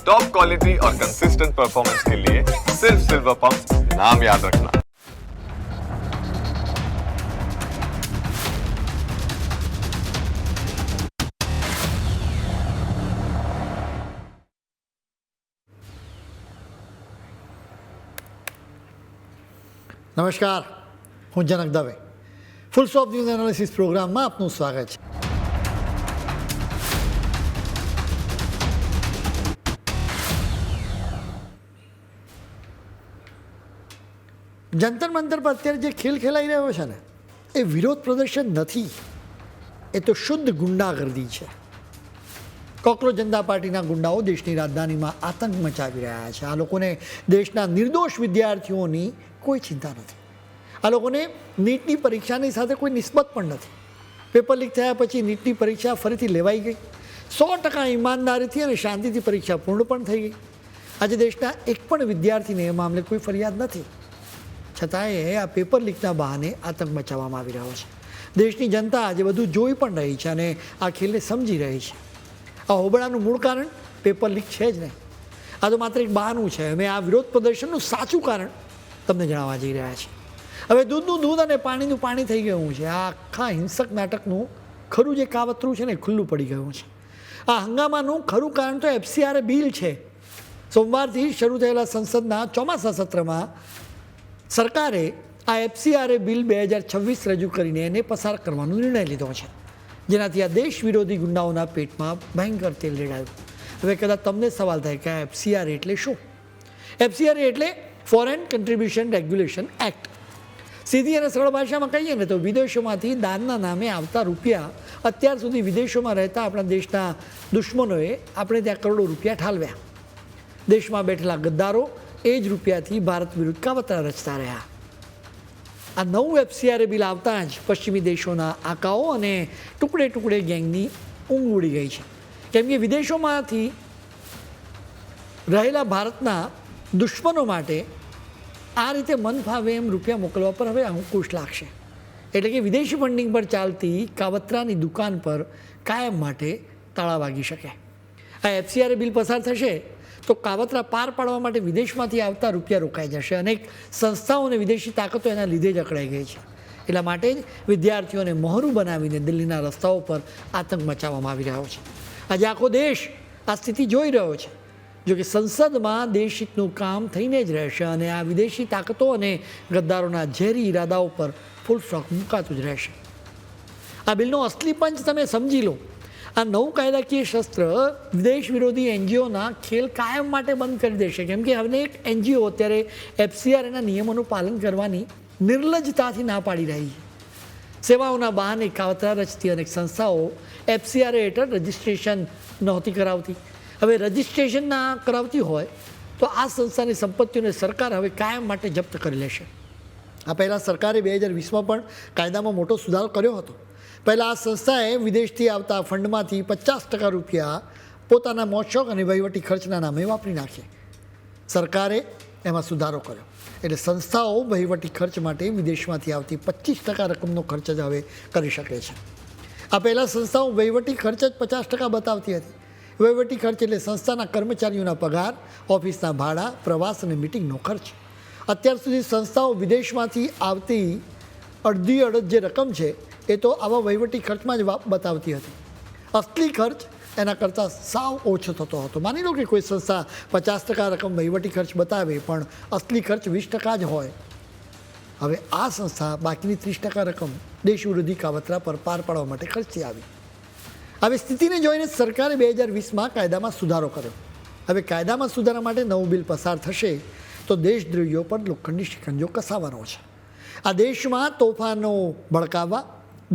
Top quality और consistent performance के लिए सिर्फ सिल्वर पंप नाम याद रखना। નમસ્કાર, હું Janak Dave. Full stop news analysis પ્રોગ્રામમાં આપનું સ્વાગત છે. જંતર મંતર પર અત્યારે જે ખેલ ખેલાઈ રહ્યો છે ને, એ વિરોધ પ્રદર્શન નથી, એ તો શુદ્ધ ગુંડાગર્દી છે. કોકરોચ જનતા પાર્ટીના ગુંડાઓ દેશની રાજધાનીમાં આતંક મચાવી રહ્યા છે. આ લોકોને દેશના નિર્દોષ વિદ્યાર્થીઓની કોઈ ચિંતા નથી. આ લોકોને નીટની પરીક્ષાની સાથે કોઈ નિસ્બત પણ નથી. પેપર લીક થયા પછી નીટની પરીક્ષા ફરીથી લેવાઈ ગઈ. 100% ઈમાનદારીથી અને શાંતિથી પરીક્ષા પૂર્ણ પણ થઈ ગઈ. આજે દેશના એક પણ વિદ્યાર્થીને એ મામલે કોઈ ફરિયાદ નથી. છતાંય આ પેપર લીકના બહાને આતંક મચાવવામાં આવી રહ્યો છે. દેશની જનતા આજે બધું જોઈ પણ રહી છે અને આ ખેલને સમજી રહી છે. આ હોબળાનું મૂળ કારણ પેપર લીક છે જ નહીં. આ તો માત્ર એક બહાનું છે. અમે આ વિરોધ પ્રદર્શનનું સાચું કારણ તમને જણાવવા જઈ રહ્યા છીએ. હવે દૂધનું દૂધ અને પાણીનું પાણી થઈ ગયું છે. આ આખા હિંસક નાટકનું ખરું જે કાવતરું છે ને ખુલ્લું પડી ગયું છે. આ હંગામાનું ખરું કારણ તો FCRA બિલ છે. સોમવારથી શરૂ થયેલા સંસદના ચોમાસા સત્રમાં સરકારે આ FCRA બિલ 2026 રજૂ કરીને એને પસાર કરવાનો નિર્ણય લીધો છે, જેનાથી આ દેશ વિરોધી ગુંડાઓના પેટમાં ભયંકર તેલ રેડાયું. હવે કદાચ તમને સવાલ થાય કે આ FCRA એટલે શું? FCRA એટલે ફોરેન કન્ટ્રીબ્યુશન રેગ્યુલેશન એક્ટ. સીધી અને સરળ ભાષામાં કહીએ ને તો વિદેશોમાંથી દાનના નામે આવતા રૂપિયા અત્યાર સુધી વિદેશોમાં રહેતા આપણા દેશના દુશ્મનોએ આપણે ત્યાં કરોડો રૂપિયા ઠાલવ્યા. દેશમાં બેઠેલા ગદ્દારો એ જ રૂપિયાથી ભારત વિરુદ્ધ કાવતરા રચતા રહ્યા. આ નવું FCRA બિલ આવતા જ પશ્ચિમી દેશોના આકાઓ અને ટુકડે ટુકડે ગેંગની ઊંઘ ઉડી ગઈ છે. કેમ કે વિદેશોમાંથી રહેલા ભારતના દુશ્મનો માટે આ રીતે મન ફાવે એમ રૂપિયા મોકલવા પર હવે અંકુશ લાગશે. એટલે કે વિદેશી ફંડિંગ પર ચાલતી કાવતરાની દુકાન પર કાયમ માટે તાળા વાગી શકે. આ FCRA બિલ પસાર થશે તો કાવતરા પાર પાડવા માટે વિદેશમાંથી આવતા રૂપિયા રોકાઈ જશે. અનેક સંસ્થાઓ અને વિદેશી તાકાતો એના લીધે જ અકળાઈ ગઈ છે. એટલા માટે જ વિદ્યાર્થીઓને મોહરું બનાવીને દિલ્હીના રસ્તાઓ પર આતંક મચાવવામાં આવી રહ્યો છે. આજે આખો દેશ આ સ્થિતિ જોઈ રહ્યો છે. જોકે સંસદમાં દેશહિતનું કામ થઈને જ રહેશે અને આ વિદેશી તાકાતો અને ગદ્દારોના ઝેરી ઈરાદાઓ પર ફૂલ સ્ટોપ મુકાતું જ રહેશે. આ બિલનો અસલી પંચ તમે સમજી લો. આ નવું કાયદાકીય શસ્ત્ર વિદેશ વિરોધી NGOના ખેલ કાયમ માટે બંધ કરી દેશે. કેમ કે હવે એક NGO અત્યારે FCRAના નિયમોનું પાલન કરવાની નિર્લજ્જતાથી ના પાડી રહી છે. સેવાઓના બહાને કાવતરા રચતી અનેક સંસ્થાઓ FCRA હેઠળ રજિસ્ટ્રેશન નહોતી કરાવતી. હવે રજિસ્ટ્રેશન ના કરાવતી હોય તો આ સંસ્થાની સંપત્તિઓને સરકાર હવે કાયમ માટે જપ્ત કરી લેશે. આ પહેલાં સરકારે 2020માં પણ કાયદામાં મોટો સુધારો કર્યો હતો. પહેલાં આ સંસ્થાએ વિદેશથી આવતા ફંડમાંથી 50% રૂપિયા પોતાના મોજશોખ અને વહીવટી ખર્ચના નામે વાપરી નાખે. સરકારે એમાં સુધારો કર્યો. એટલે સંસ્થાઓ વહીવટી ખર્ચ માટે વિદેશમાંથી આવતી 25% રકમનો ખર્ચ જ હવે કરી શકે છે. આ પહેલાં સંસ્થાઓ વહીવટી ખર્ચ જ 50% બતાવતી હતી. વહીવટી ખર્ચ એટલે સંસ્થાના કર્મચારીઓના પગાર, ઓફિસના ભાડા, પ્રવાસ અને મિટિંગનો ખર્ચ. અત્યાર સુધી સંસ્થાઓ વિદેશમાંથી આવતી અડધ જે રકમ છે એ તો આવા વહીવટી ખર્ચમાં જ બતાવતી હતી. અસલી ખર્ચ એના કરતાં સાવ ઓછો થતો હતો. માની લો કે કોઈ સંસ્થા 50% રકમ વહીવટી ખર્ચ બતાવે પણ અસલી ખર્ચ 20% જ હોય. હવે આ સંસ્થા બાકીની 30% રકમ દેશ વિરોધી કાવતરા પર પાર પાડવા માટે ખર્ચી આવી. હવે સ્થિતિને જોઈને સરકારે 2020માં કાયદામાં સુધારો કર્યો. હવે કાયદામાં સુધારા માટે નવું બિલ પસાર થશે તો દેશદ્રોહીઓ પર લોખંડી શિકંજો કસાવાનો છે. આ દેશમાં તોફાનો ભડકાવવા,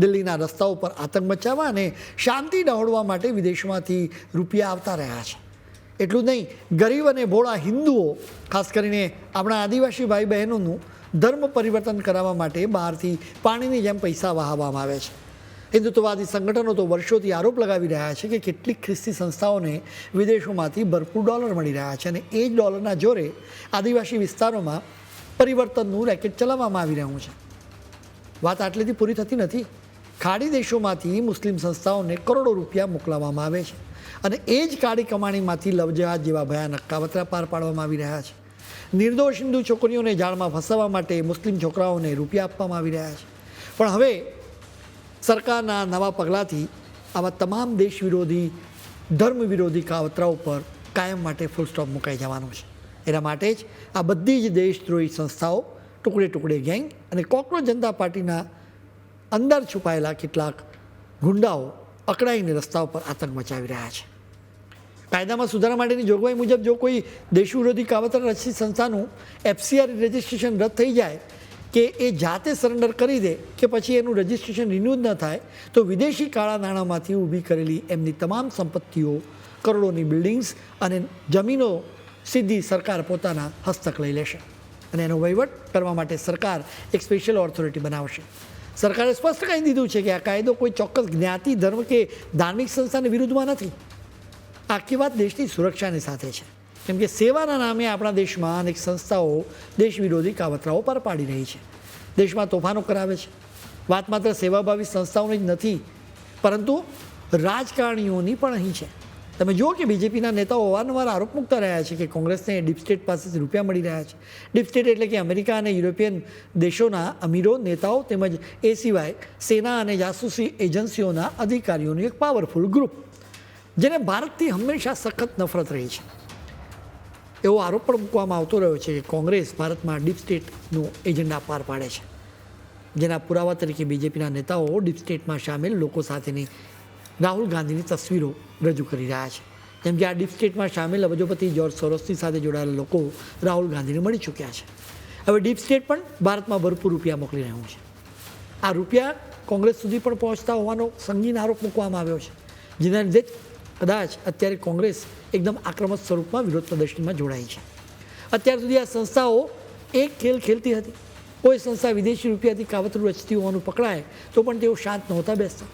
દિલ્હીના રસ્તાઓ પર આતંક મચાવવા અને શાંતિ ડહોળવા માટે વિદેશોમાંથી રૂપિયા આવતા રહ્યા છે. એટલું જ નહીં, ગરીબ અને ભોળા હિન્દુઓ, ખાસ કરીને આપણા આદિવાસી ભાઈ બહેનોનું ધર્મ પરિવર્તન કરાવવા માટે બહારથી પાણીની જેમ પૈસા વહાવવામાં આવે છે. હિન્દુત્વવાદી સંગઠનો તો વર્ષોથી આરોપ લગાવી રહ્યા છે કે કેટલીક ખ્રિસ્તી સંસ્થાઓને વિદેશોમાંથી ભરપૂર ડોલર મળી રહ્યા છે અને એ જ ડોલરના જોરે આદિવાસી વિસ્તારોમાં પરિવર્તનનું રેકેટ ચલાવવામાં આવી રહ્યું છે. વાત આટલેથી પૂરી થતી નથી. ખાડી દેશોમાંથી મુસ્લિમ સંસ્થાઓને કરોડો રૂપિયા મોકલાવવામાં આવે છે અને એ જ કાળી કમાણીમાંથી લવજેહાદ જેવા ભયાનક કાવતરા પાર પાડવામાં આવી રહ્યા છે. નિર્દોષ હિન્દુ છોકરીઓને જાળમાં ફસાવવા માટે મુસ્લિમ છોકરાઓને રૂપિયા આપવામાં આવી રહ્યા છે. પણ હવે સરકારના નવા પગલાંથી આવા તમામ દેશ વિરોધી ધર્મ વિરોધી કાવતરાઓ પર કાયમ માટે ફૂલ સ્ટોપ મુકાઈ જવાનું છે. એના માટે જ આ બધી જ દેશદ્રોહી સંસ્થાઓ, ટુકડે ટુકડે ગેંગ અને કોકરોચ જનતા પાર્ટીના અંદર છુપાયેલા કેટલાક ગુંડાઓ અકળાઈને રસ્તાઓ પર આતંક મચાવી રહ્યા છે. કાયદામાં સુધારા માટેની જોગવાઈ મુજબ જો કોઈ દેશ વિરોધી કાવતરા રચિત સંસ્થાનું FCR રજિસ્ટ્રેશન રદ થઈ જાય કે એ જાતે સરેન્ડર કરી દે કે પછી એનું રજિસ્ટ્રેશન રિન્યૂ ન થાય તો વિદેશી કાળા નાણાંમાંથી ઊભી કરેલી એમની તમામ સંપત્તિઓ, કરોડોની બિલ્ડિંગ્સ અને જમીનો સીધી સરકાર પોતાના હસ્તક લઈ લેશે અને એનો વહીવટ કરવા માટે સરકાર એક સ્પેશિયલ ઓથોરિટી બનાવશે. સરકારે સ્પષ્ટ કહી દીધું છે કે આ કાયદો કોઈ ચોક્કસ જ્ઞાતિ, ધર્મ કે ધાર્મિક સંસ્થાની વિરુદ્ધમાં નથી. આખી વાત દેશની સુરક્ષાની સાથે છે, કેમ કે સેવાના નામે આપણા દેશમાં અનેક સંસ્થાઓ દેશ વિરોધી કાવતરાઓ પર પાડી રહી છે, દેશમાં તોફાનો કરાવે છે. વાત માત્ર સેવાભાવી સંસ્થાઓની જ નથી, પરંતુ રાજકારણીઓની પણ અહીં છે. તમે જુઓ કે બીજેપીના નેતાઓ અવારનવાર આરોપ મૂકતા રહ્યા છે કે કોંગ્રેસને ડીપ સ્ટેટ પાસેથી રૂપિયા મળી રહ્યા છે. ડીપ સ્ટેટ એટલે કે અમેરિકા અને યુરોપિયન દેશોના અમીરો, નેતાઓ તેમજ એ સિવાય સેના અને જાસૂસી એજન્સીઓના અધિકારીઓનું એક પાવરફુલ ગ્રુપ, જેને ભારતથી હંમેશા સખત નફરત રહી છે. એવો આરોપ પણ મૂકવામાં આવતો રહ્યો છે કે કોંગ્રેસ ભારતમાં ડીપ સ્ટેટનું એજન્ડા પાર પાડે છે, જેના પુરાવા તરીકે બીજેપીના નેતાઓ ડીપ સ્ટેટમાં સામેલ લોકો સાથેની રાહુલ ગાંધીની તસવીરો રજૂ કરી રહ્યા છે. જેમ કે આ ડીપ સ્ટેટમાં સામેલ અબજોપતિ જોર્જ સોરોસની સાથે જોડાયેલા લોકો રાહુલ ગાંધીને મળી ચૂક્યા છે. હવે ડીપ સ્ટેટ પણ ભારતમાં ભરપૂર રૂપિયા મોકલી રહ્યું છે. આ રૂપિયા કોંગ્રેસ સુધી પણ પહોંચતા હોવાનો સંગીન આરોપ મૂકવામાં આવ્યો છે, જેના લીધે કદાચ અત્યારે કોંગ્રેસ એકદમ આક્રમક સ્વરૂપમાં વિરોધ પ્રદર્શનમાં જોડાઈ છે. અત્યાર સુધી આ સંસ્થાઓ એક ખેલ ખેલતી હતી. કોઈ સંસ્થા વિદેશી રૂપિયાથી કાવતરું રચતી હોવાનું પકડાય તો પણ તેઓ શાંત નહોતા બેસતા.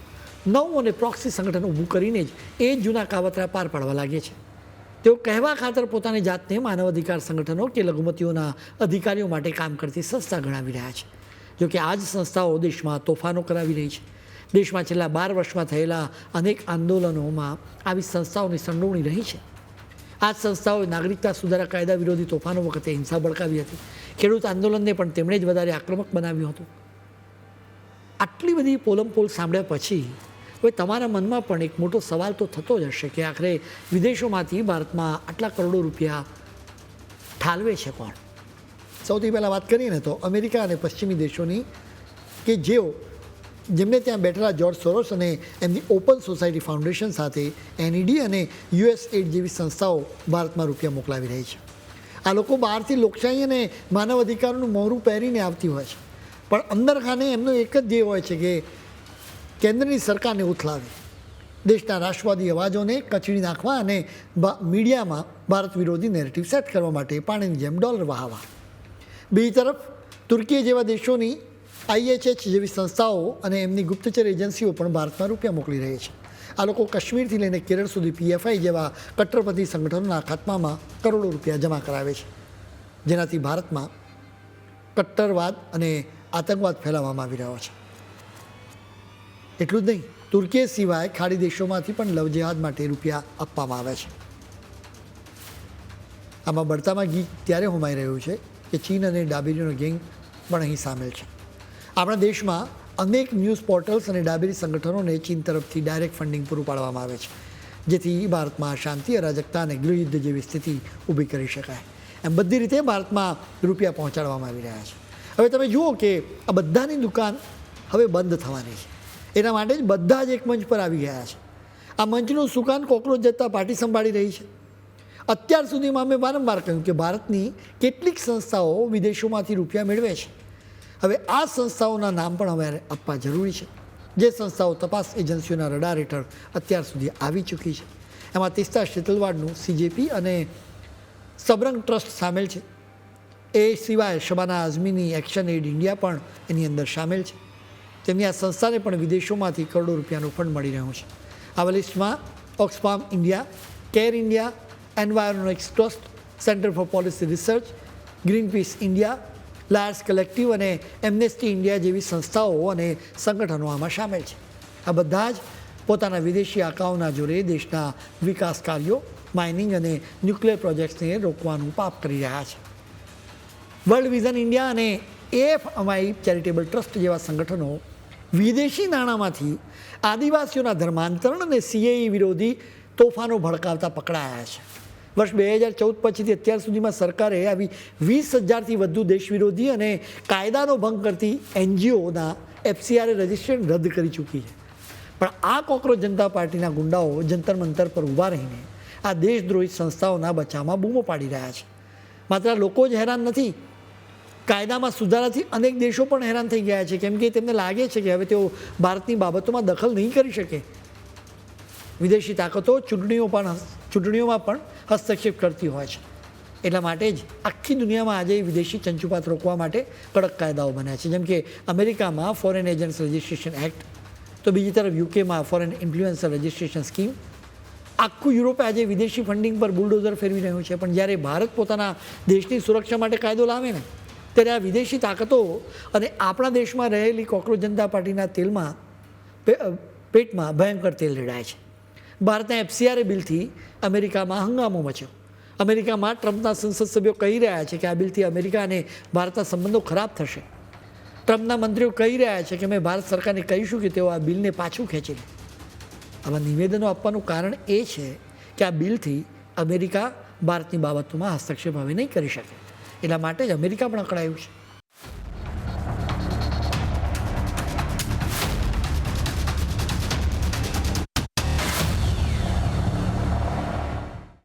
નવું અને પ્રોક્સી સંગઠન ઊભું કરીને જ એ જૂના કાવતરા પાર પાડવા લાગે છે. તેઓ કહેવા ખાતર પોતાની જાતને માનવ અધિકાર સંગઠનો કે લઘુમતીઓના અધિકારીઓ માટે કામ કરતી સંસ્થા ગણાવી રહ્યા છે. જોકે આ જ સંસ્થાઓ દેશમાં તોફાનો કરાવી રહી છે. દેશમાં છેલ્લા 12 વર્ષમાં થયેલા અનેક આંદોલનોમાં આવી સંસ્થાઓની સંડોવણી રહી છે. આ જ સંસ્થાઓએ નાગરિકતા સુધારા કાયદા વિરોધી તોફાનો વખતે હિંસા ભડકાવી હતી. ખેડૂત આંદોલનને પણ તેમણે જ વધારે આક્રમક બનાવ્યું હતું. આટલી બધી પોલમપોલ સાંભળ્યા પછી હવે તમારા મનમાં પણ એક મોટો સવાલ તો થતો જ હશે કે આખરે વિદેશોમાંથી ભારતમાં આટલા કરોડો રૂપિયા ઠાલવે છે કોણ? સૌથી પહેલાં વાત કરીએ ને તો અમેરિકા અને પશ્ચિમી દેશોની, કે જેમને ત્યાં બેઠેલા જોર્જ સોરોસ અને એમની ઓપન સોસાયટી ફાઉન્ડેશન સાથે NED અને USAID જેવી સંસ્થાઓ ભારતમાં રૂપિયા મોકલાવી રહી છે. આ લોકો બહારથી લોકશાહી અને માનવ અધિકારોનું મોહરું પહેરીને આવતી હોય છે, પણ અંદર ખાને એમનો એક જ ધ્યેય હોય છે કે કેન્દ્રની સરકારને ઉથલાવી, દેશના રાષ્ટ્રવાદી અવાજોને કચડી નાખવા અને મીડિયામાં ભારત વિરોધી નેરેટિવ સેટ કરવા માટે પાણીની જેમ ડોલર વહાવવા. બીજી તરફ તુર્કી જેવા દેશોની IHH જેવી સંસ્થાઓ અને એમની ગુપ્તચર એજન્સીઓ પણ ભારતમાં રૂપિયા મોકલી રહી છે. આ લોકો કાશ્મીરથી લઈને કેરળ સુધી PFI જેવા કટ્ટરપંથી સંગઠનોના ખાતામાં કરોડો રૂપિયા જમા કરાવે છે, જેનાથી ભારતમાં કટ્ટરવાદ અને આતંકવાદ ફેલાવવામાં આવી રહ્યો છે. એટલું જ નહીં, તુર્કી સિવાય ખાડી દેશોમાંથી પણ લવજેહાદ માટે રૂપિયા આપવામાં આવે છે. આમાં બળતામાં ઘી ત્યારે હોમાઈ રહ્યું છે કે ચીન અને ડાબેરીનો ગેંગ પણ અહીં સામેલ છે. આપણા દેશમાં અનેક ન્યૂઝ પોર્ટલ્સ અને ડાબેરી સંગઠનોને ચીન તરફથી ડાયરેક્ટ ફંડિંગ પૂરું પાડવામાં આવે છે, જેથી ભારતમાં શાંતિ, અરાજકતા અને ગૃહયુદ્ધ જેવી સ્થિતિ ઊભી કરી શકાય. એમ બધી રીતે ભારતમાં રૂપિયા પહોંચાડવામાં આવી રહ્યા છે. હવે તમે જુઓ કે આ બધાની દુકાન હવે બંધ થવાની છે. એના માટે જ બધા જ એક મંચ પર આવી ગયા છે. આ મંચનું સુકાન કોકરોચ જનતા પાર્ટી સંભાળી રહી છે. અત્યાર સુધીમાં અમે વારંવાર કહ્યું કે ભારતની કેટલીક સંસ્થાઓ વિદેશોમાંથી રૂપિયા મેળવે છે. હવે આ સંસ્થાઓના નામ પણ હવે આપવા જરૂરી છે, જે સંસ્થાઓ તપાસ એજન્સીઓના રડાર હેઠળ અત્યાર સુધી આવી ચૂકી છે. એમાં તીસ્તા શીતલવાડનું CJP અને સબરંગ ટ્રસ્ટ સામેલ છે. એ સિવાય શબાના આઝમીની એક્શન એડ ઇન્ડિયા પણ એની અંદર સામેલ છે. તેમની આ સંસ્થાને પણ વિદેશોમાંથી કરોડો રૂપિયાનું ફંડ મળી રહ્યું છે. આવા લિસ્ટમાં Oxfam India, Care India, Environics Trust, Centre for Policy Research, Greenpeace India, Lawyers Collective અને એમ્નેસ્ટી ઇન્ડિયા જેવી સંસ્થાઓ અને સંગઠનો આમાં સામેલ છે. આ બધા જ પોતાના વિદેશી આકાઓના જોરે દેશના વિકાસ કાર્યો, માઇનિંગ અને ન્યુક્લિયર પ્રોજેક્ટ્સને રોકવાનું પાપ કરી રહ્યા છે. વર્લ્ડ વિઝન ઇન્ડિયા અને AFMI ચેરિટેબલ ટ્રસ્ટ જેવા સંગઠનો વિદેશી નાણાંમાંથી આદિવાસીઓના ધર્માંતરણ અને CAE વિરોધી તોફાનો ભડકાવતા પકડાયા છે. વર્ષ 2014 પછીથી અત્યાર સુધીમાં સરકારે આવી 20,000થી વધુ દેશ વિરોધી અને કાયદાનો ભંગ કરતી NGOના FCRA રજિસ્ટ્રેશન રદ કરી ચૂકી છે. પણ આ કોકરોચ જનતા પાર્ટીના ગુંડાઓ જંતર મંતર પર ઊભા રહીને આ દેશદ્રોહી સંસ્થાઓના બચાવમાં બૂમો પાડી રહ્યા છે. માત્ર લોકો જ હેરાન નથી, કાયદામાં સુધારાથી અનેક દેશો પણ હેરાન થઈ ગયા છે, કેમ કે તેમને લાગે છે કે હવે તેઓ ભારતની બાબતોમાં દખલ નહીં કરી શકે. વિદેશી તાકાતો ચૂંટણીઓમાં પણ હસ્તક્ષેપ કરતી હોય છે. એટલા માટે જ આખી દુનિયામાં આજે વિદેશી ચંચુપાત રોકવા માટે કડક કાયદાઓ બન્યા છે. જેમ કે અમેરિકામાં ફોરેન એજન્ટ્સ રજિસ્ટ્રેશન એક્ટ, તો બીજી તરફ યુકેમાં ફોરેન ઇન્ફ્લુએન્સર રજિસ્ટ્રેશન સ્કીમ. આખું યુરોપે આજે વિદેશી ફંડિંગ પર બુલડોઝર ફેરવી રહ્યું છે. પણ જ્યારે ભારત પોતાના દેશની સુરક્ષા માટે કાયદો લાવે ને, ત્યારે આ વિદેશી તાકાતો અને આપણા દેશમાં રહેલી કોકરોચ જનતા પાર્ટીના પેટમાં ભયંકર તેલ રેડાય છે. ભારતના FCRA બિલથી અમેરિકામાં હંગામો મચ્યો. અમેરિકામાં ટ્રમ્પના સંસદ સભ્યો કહી રહ્યા છે કે આ બિલથી અમેરિકા અને ભારતના સંબંધો ખરાબ થશે. ટ્રમ્પના મંત્રીઓ કહી રહ્યા છે કે અમે ભારત સરકારને કહીશું કે તેઓ આ બિલને પાછું ખેંચી લે. આવા નિવેદનો આપવાનું કારણ એ છે કે આ બિલથી અમેરિકા ભારતની બાબતોમાં હસ્તક્ષેપ હવે નહીં કરી શકે. એટલા માટે જ અમેરિકા પણ અકળાયું છે.